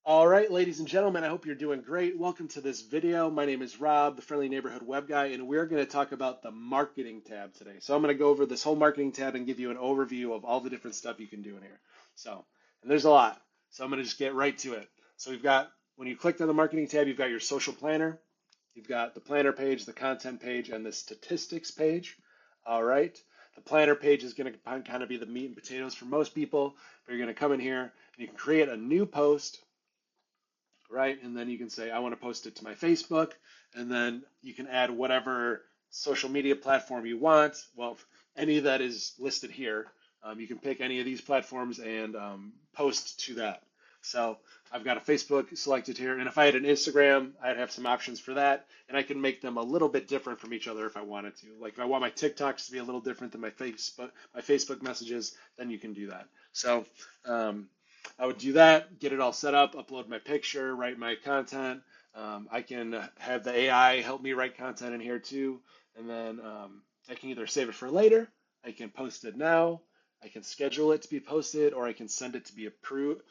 All right, ladies and gentlemen, I hope you're doing great. Welcome to this video. My name is Rob, the Friendly Neighborhood Web Guy, and we're going to talk about the marketing tab today. So I'm going to go over this whole marketing tab and give you an overview of all the different stuff you can do in here. And there's a lot. So I'm going to just get right to it. So we've got, when you click on the marketing tab, you've got your social planner, you've got the planner page, the content page, and the statistics page. All right. The planner page is going to kind of be the meat and potatoes for most people, but you're going to come in here and you can create a new post, right? And then you can say, I want to post it to my Facebook, and then you can add whatever social media platform you want. Well, any that is listed here, you can pick any of these platforms and post to that. So I've got a Facebook selected here, and if I had an Instagram, I'd have some options for that, and I can make them a little bit different from each other if I wanted to. Like if I want my TikToks to be a little different than my Facebook messages, then you can do that. So I would do that, get it all set up, upload my picture, write my content. I can have the AI help me write content in here too, and then I can either save it for later, I can post it now, I can schedule it to be posted, or I can send it to be approved.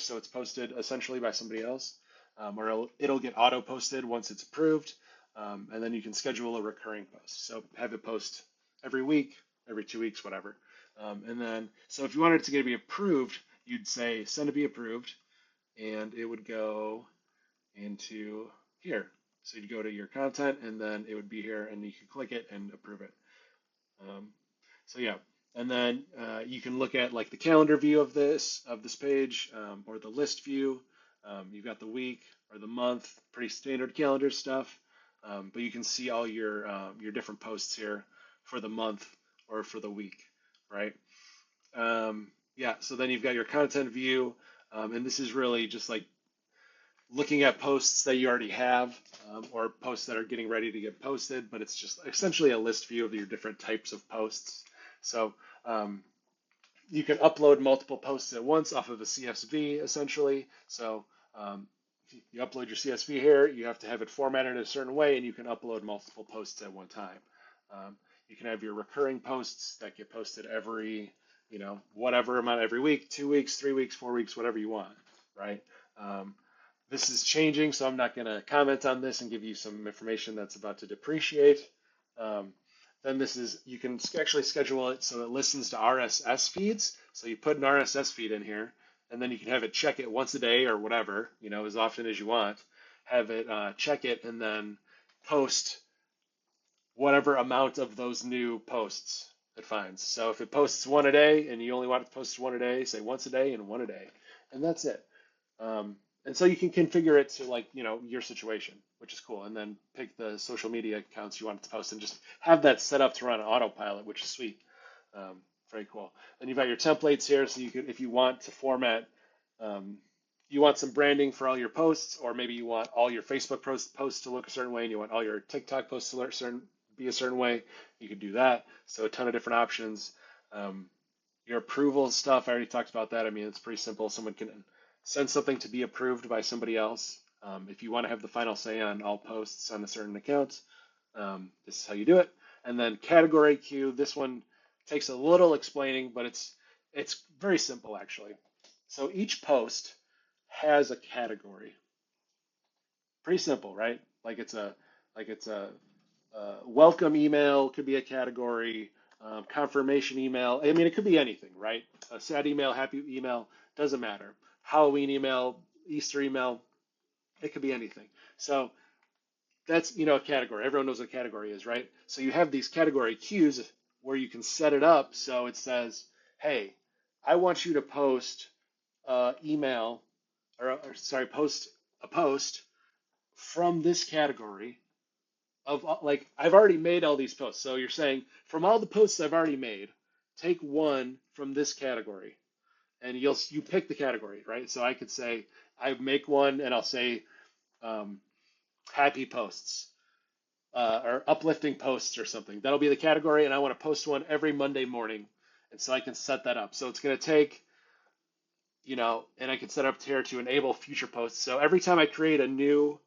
So it's posted essentially by somebody else, or it'll get auto posted once it's approved, and then you can schedule a recurring post. So have it post every week, every 2 weeks, whatever. And then, so if you wanted it to be approved, you'd say send to be approved, and it would go into here. So you'd go to your content, and then it would be here, and you can click it and approve it. Um, so yeah, and then you can look at like the calendar view of this page, or the list view. You've got the week or the month, pretty standard calendar stuff. But you can see all your different posts here for the month or for the week, right? Yeah, so then you've got your content view, and this is really just like looking at posts that you already have, or posts that are getting ready to get posted, but it's just essentially a list view of your different types of posts. So you can upload multiple posts at once off of a CSV, essentially. So you upload your CSV here, you have to have it formatted in a certain way, and you can upload multiple posts at one time. You can have your recurring posts that get posted every, whatever amount every week, 2 weeks, 3 weeks, 4 weeks, whatever you want, right? This is changing, so I'm not going to comment on this and give you some information that's about to depreciate. Then you can actually schedule it so it listens to RSS feeds. So you put an RSS feed in here, and then you can have it check it once a day or whatever, as often as you want. Have it check it and then post whatever amount of those new posts it finds. So if it posts one a day and you only want it to post one a day, say once a day and one a day, and that's it. And so you can configure it to your situation, which is cool. And then pick the social media accounts you want it to post and just have that set up to run on autopilot, which is sweet. Very cool. Then you've got your templates here, so you can, if you want to format, you want some branding for all your posts, or maybe you want all your Facebook posts to look a certain way, and you want all your TikTok posts to be a certain way, you could do that. So a ton of different options. Your approval stuff, I already talked about that. I mean, it's pretty simple. Someone can send something to be approved by somebody else. If you want to have the final say on all posts on a certain account, this is how you do it. And then category queue, this one takes a little explaining, but it's very simple actually. So each post has a category. Pretty simple, right? Like it's a welcome email could be a category, confirmation email. I mean, it could be anything, right? A sad email, happy email, doesn't matter. Halloween email, Easter email, it could be anything. So that's, a category. Everyone knows what a category is, right? So you have these category queues where you can set it up so it says, hey, I want you to post email, post a post from this category of I've already made all these posts. So you're saying from all the posts I've already made, take one from this category, and you pick the category, right? So I could say I make one, and I'll say happy posts or uplifting posts or something. That'll be the category, and I want to post one every Monday morning, and so I can set that up. So it's going to take, and I can set up here to enable future posts. So every time I create a new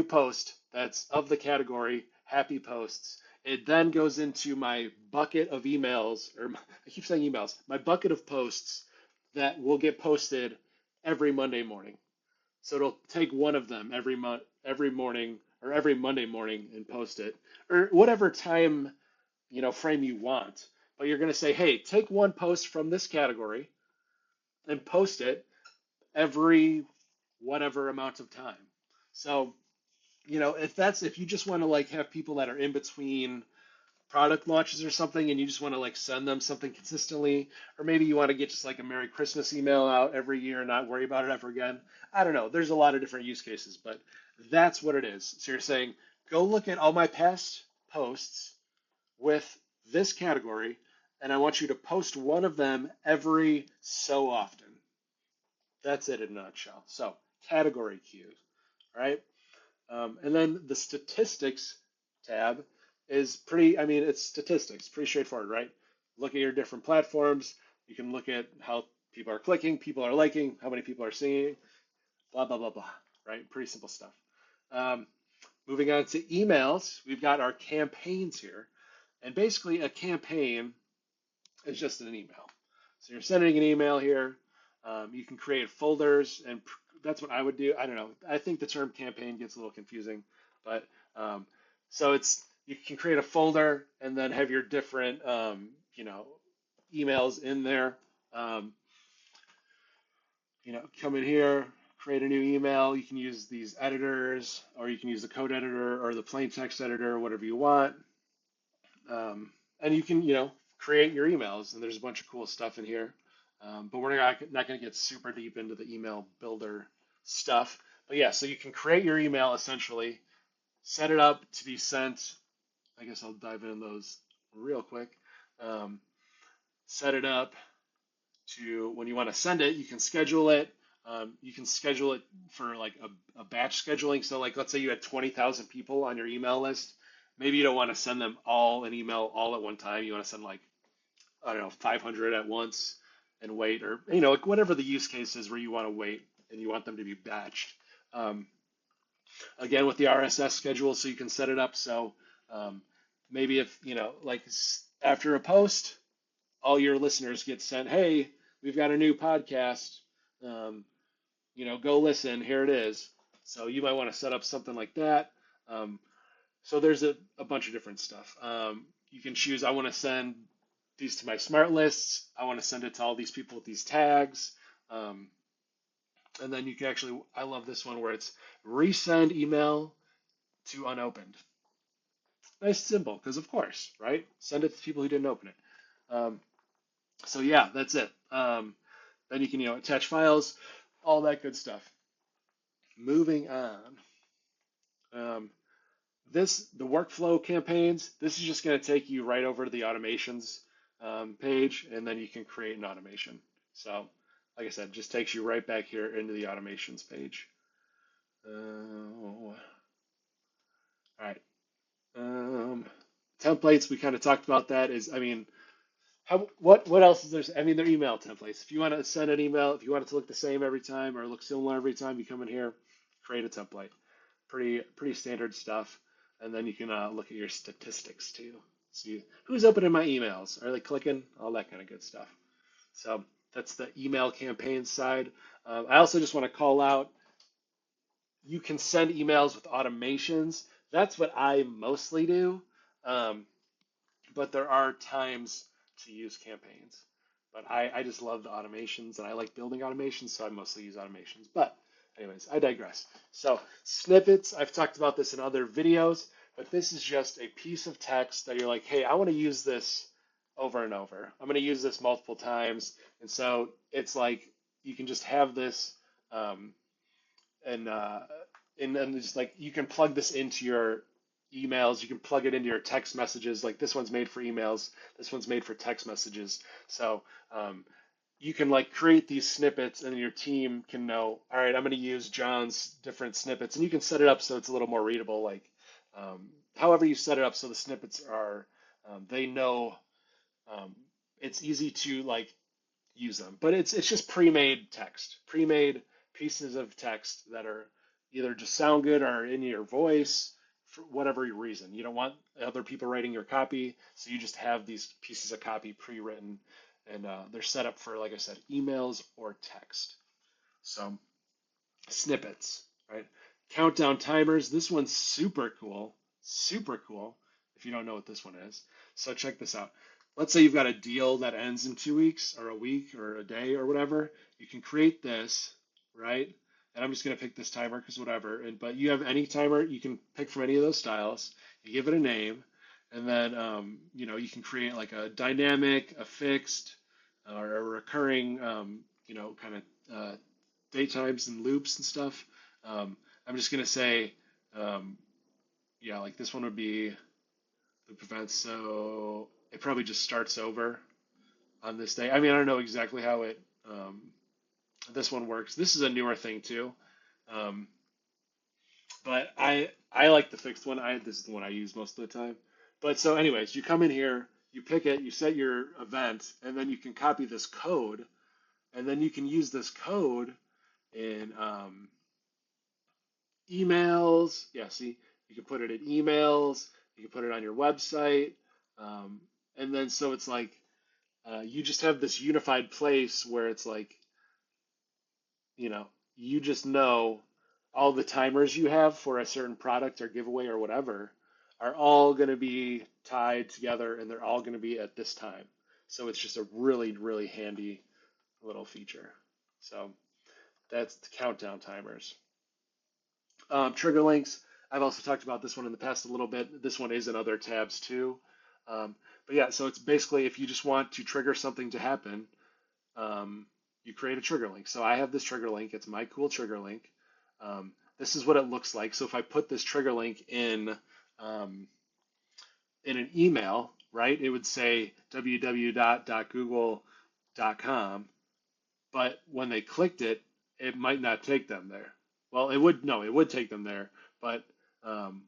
post that's of the category happy posts, it then goes into my bucket of emails, or I keep saying emails, my bucket of posts that will get posted every Monday morning. So it'll take one of them every morning, or every Monday morning, and post it, or whatever time, frame you want. But you're going to say, hey, take one post from this category and post it every whatever amount of time. So, if you just want to like have people that are in between product launches or something, and you just want to like send them something consistently, or maybe you want to get just like a Merry Christmas email out every year and not worry about it ever again. I don't know. There's a lot of different use cases, but that's what it is. So you're saying, go look at all my past posts with this category, and I want you to post one of them every so often. That's it in a nutshell. So category cues, right? And then the statistics tab is it's statistics, pretty straightforward, right? Look at your different platforms. You can look at how people are clicking, people are liking, how many people are seeing, blah, blah, blah, blah, right? Pretty simple stuff. Um, Moving on to emails, we've got our campaigns here. And basically, a campaign is just an email. So you're sending an email here. You can create folders, and that's what I would do. I don't know. I think the term campaign gets a little confusing, but so you can create a folder and then have your different emails in there. Um, come in here, create a new email. You can use these editors, or you can use the code editor or the plain text editor, whatever you want. And you can, create your emails, and there's a bunch of cool stuff in here. But we're not going to get super deep into the email builder stuff. But yeah, so you can create your email essentially, set it up to be sent. I guess I'll dive into those real quick. Um, Set it up to when you want to send it, you can schedule it. You can schedule it for like a batch scheduling. So like, let's say you had 20,000 people on your email list. Maybe you don't want to send them all an email all at one time. You want to send like, I don't know, 500 at once and wait, or, like whatever the use case is where you want to wait and you want them to be batched. Um, Again, with the RSS schedule, so you can set it up. So maybe if, like after a post, all your listeners get sent, hey, we've got a new podcast. Um, go listen. Here it is. So you might want to set up something like that. So there's a bunch of different stuff. You can choose, I want to send these to my smart lists. I want to send it to all these people with these tags. And then you can actually, I love this one where it's resend email to unopened. Nice symbol, because of course, right? Send it to people who didn't open it. So yeah, that's it. Then you can, attach files, all that good stuff. Moving on. The workflow campaigns, this is just going to take you right over to the automations page, and then you can create an automation. So, like I said, just takes you right back here into the automations page. All right. Templates, we kind of talked about that. What else is there? They're email templates. If you want to send an email, if you want it to look the same every time or look similar every time, you come in here, create a template. Pretty standard stuff. And then you can look at your statistics too. See who's opening my emails. Are they clicking? All that kind of good stuff. So that's the email campaign side. I also just want to call out, you can send emails with automations. That's what I mostly do. But there are times to use campaigns. But I just love the automations, and I like building automations, so I mostly use automations. But anyways, I digress. So snippets, I've talked about this in other videos, but this is just a piece of text that you're like, hey, I want to use this over and over. I'm going to use this multiple times. And so it's like you can just have this and then just like you can plug this into your emails, you can plug it into your text messages. Like this one's made for emails, this one's made for text messages. So you can like create these snippets, and your team can know, all right, I'm going to use John's different snippets, and you can set it up so it's a little more readable. Like however you set it up so the snippets are, they know, it's easy to like use them. But it's just pre-made text, pre-made pieces of text that are either just sound good or in your voice for whatever reason. You don't want other people writing your copy, so you just have these pieces of copy pre-written, and they're set up for, like I said, emails or text. So snippets, right? Countdown timers. This one's super cool. Super cool. If you don't know what this one is. So check this out. Let's say you've got a deal that ends in 2 weeks or a week or a day or whatever. You can create this, right? And I'm just going to pick this timer because whatever. But you have any timer you can pick from any of those styles. You give it a name, and then you can create like a dynamic, a fixed, or a recurring, kind of date times and loops and stuff. I'm just gonna say, um, yeah, like this one would be loop events. So it probably just starts over on this day. I mean, I don't know exactly how this one works. This is a newer thing too, um, but I like the fixed one. This is the one I use most of the time. But so, anyways, you come in here, you pick it, you set your event, and then you can copy this code, and then you can use this code in emails. Yeah, see, you can put it in emails. You can put it on your website, um, and then so it's like you just have this unified place where it's like you know you just know all the timers you have for a certain product or giveaway or whatever are all going to be tied together, and they're all going to be at this time. So it's just a really, really handy little feature. So that's the countdown timers. Trigger links. I've also talked about this one in the past a little bit. This one is in other tabs too. Um, but yeah, so it's basically if you just want to trigger something to happen, you create a trigger link. So I have this trigger link. It's my cool trigger link. This is what it looks like. So if I put this trigger link in an email, right, it would say www.google.com, but when they clicked it, it might not take them there. Well, it would, no, it would take them there, but um,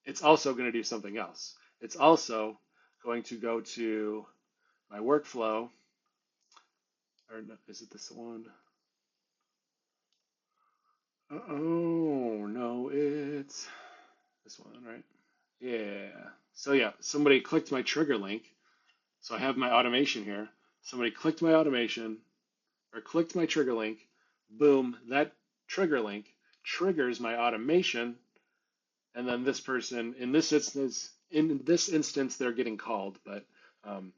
it's also going to do something else. It's also going to go to my workflow, or no, is it this one? Oh, no, it's this one, right? Yeah. So yeah, somebody clicked my trigger link. So I have my automation here. Somebody clicked my automation or clicked my trigger link. Boom, that trigger link triggers my automation, and then this person in this instance they're getting called, but I'm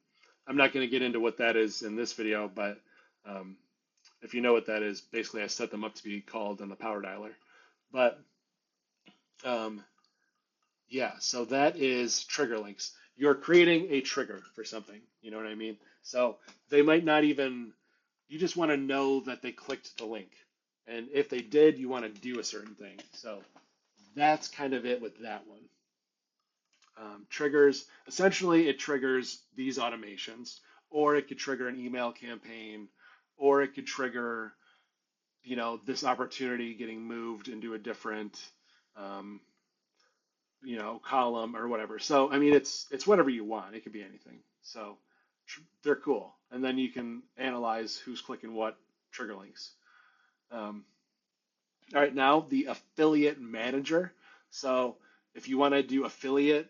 not going to get into what that is in this video, but um, if you know what that is, basically I set them up to be called on the power dialer. But um, yeah, so that is trigger links. You're creating a trigger for something, you know what I mean? So they might not even, you just want to know that they clicked the link. And if they did, you want to do a certain thing. So that's kind of it with that one. Triggers, essentially it triggers these automations, or it could trigger an email campaign, or it could trigger, this opportunity getting moved into a different, um, column or whatever. So I mean, it's whatever you want. It could be anything. So they're cool, and then you can analyze who's clicking what trigger links. Um, all right, now the affiliate manager. So if you want to do affiliate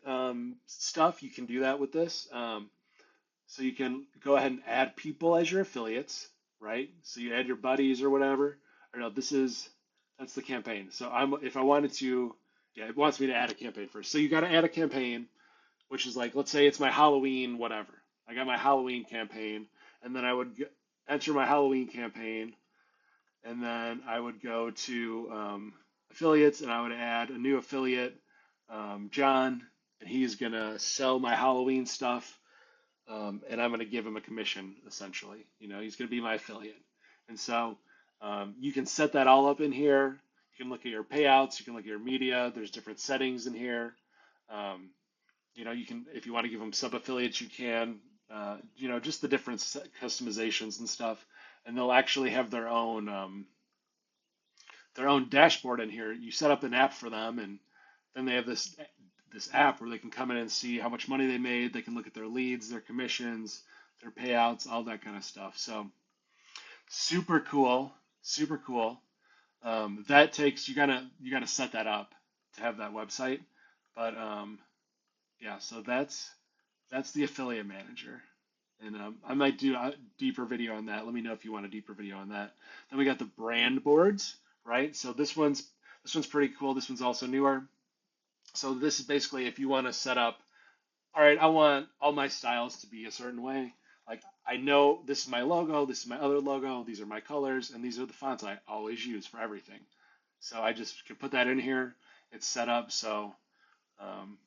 stuff, you can do that with this. So you can go ahead and add people as your affiliates, right? So you add your buddies or whatever. Or no, that's the campaign. So if I wanted to, yeah, it wants me to add a campaign first. So you got to add a campaign, which is like, let's say it's my Halloween, whatever. I got my Halloween campaign, and then I would enter my Halloween campaign, and then I would go to affiliates, and I would add a new affiliate, John, and he's gonna sell my Halloween stuff, and I'm gonna give him a commission essentially. He's gonna be my affiliate, and so you can set that all up in here. You can look at your payouts. You can look at your media. There's different settings in here. Um, you can, if you want to give them sub affiliates, you can. Just the different customizations and stuff, and they'll actually have their own dashboard in here. You set up an app for them, and then they have this app where they can come in and see how much money they made. They can look at their leads, their commissions, their payouts, all that kind of stuff. So super cool, super cool. That takes you gotta set that up to have that website. But yeah, so that's the affiliate manager. And I might do a deeper video on that. Let me know if you want a deeper video on that. Then we got the brand boards, right? So this one's pretty cool. This one's also newer. So this is basically if you want to set up, all right, I want all my styles to be a certain way. Like I know this is my logo, this is my other logo, these are my colors, and these are the fonts I always use for everything. So I just can put that in here. It's set up so, um,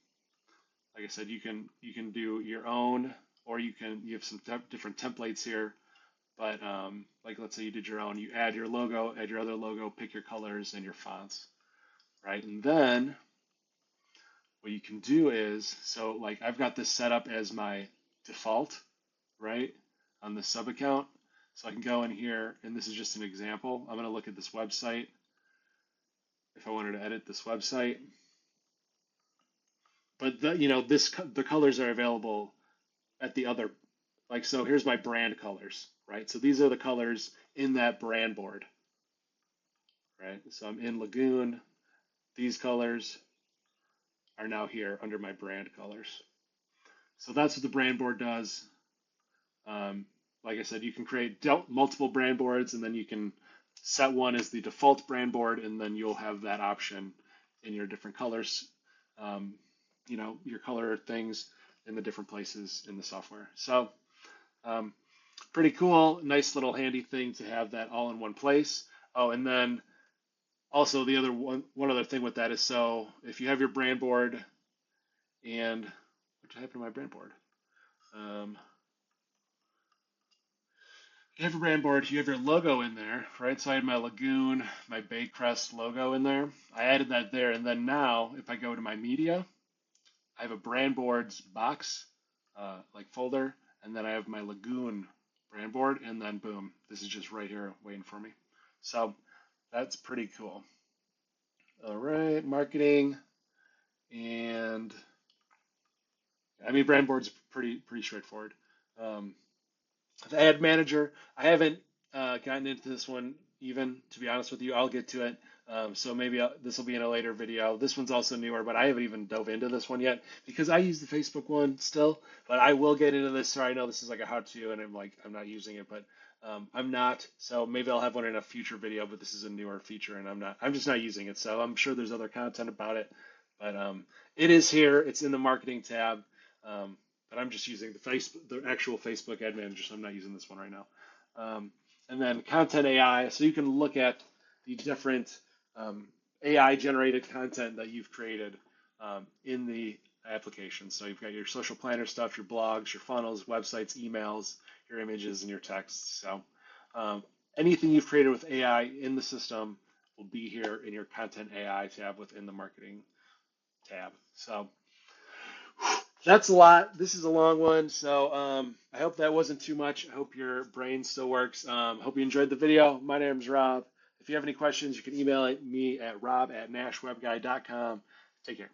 like I said, you can do your own, or you have some different templates here. But like let's say you did your own, you add your logo, add your other logo, pick your colors and your fonts, right? And then what you can do is, so like I've got this set up as my default, right, on the sub account. So I can go in here, and this is just an example. I'm going to look at this website. If I wanted to edit this website, but the colors are available at the other, like so. Here's my brand colors, right? So these are the colors in that brand board, right? So I'm in Lagoon. These colors are now here under my brand colors. So that's what the brand board does. Like I said, you can create multiple brand boards, and then you can set one as the default brand board, and then you'll have that option in your different colors, your color things in the different places in the software. So um, pretty cool, nice little handy thing to have that all in one place. Oh, and then also the other one other thing with that is, so if you have your brand board, and what happened to my brand board? You have your brand board, you have your logo in there, right? So I had my Lagoon, my Baycrest logo in there. I added that there, and then now if I go to my media, I have a brand boards box, like folder, and then I have my Lagoon brand board, and then boom, this is just right here waiting for me. So that's pretty cool. All right, marketing, and I mean brand boards pretty straightforward. The ad manager, I haven't gotten into this one even, to be honest with you. I'll get to it. So maybe this will be in a later video. This one's also newer, but I haven't even dove into this one yet because I use the Facebook one still. But I will get into this. Sorry, I know this is like a how-to, and I'm not using it, but I'm not. So maybe I'll have one in a future video. But this is a newer feature, and I'm just not using it. So I'm sure there's other content about it, but it is here. It's in the marketing tab. But I'm just using the actual Facebook Ad Manager, so I'm not using this one right now. And then Content AI, so you can look at the different AI-generated content that you've created in the application. So you've got your social planner stuff, your blogs, your funnels, websites, emails, your images, and your texts. So anything you've created with AI in the system will be here in your Content AI tab within the Marketing tab. So that's a lot. This is a long one, so I hope that wasn't too much. I hope your brain still works. Hope you enjoyed the video. My name is Rob. If you have any questions, you can email me at rob@nashwebguy.com. Take care.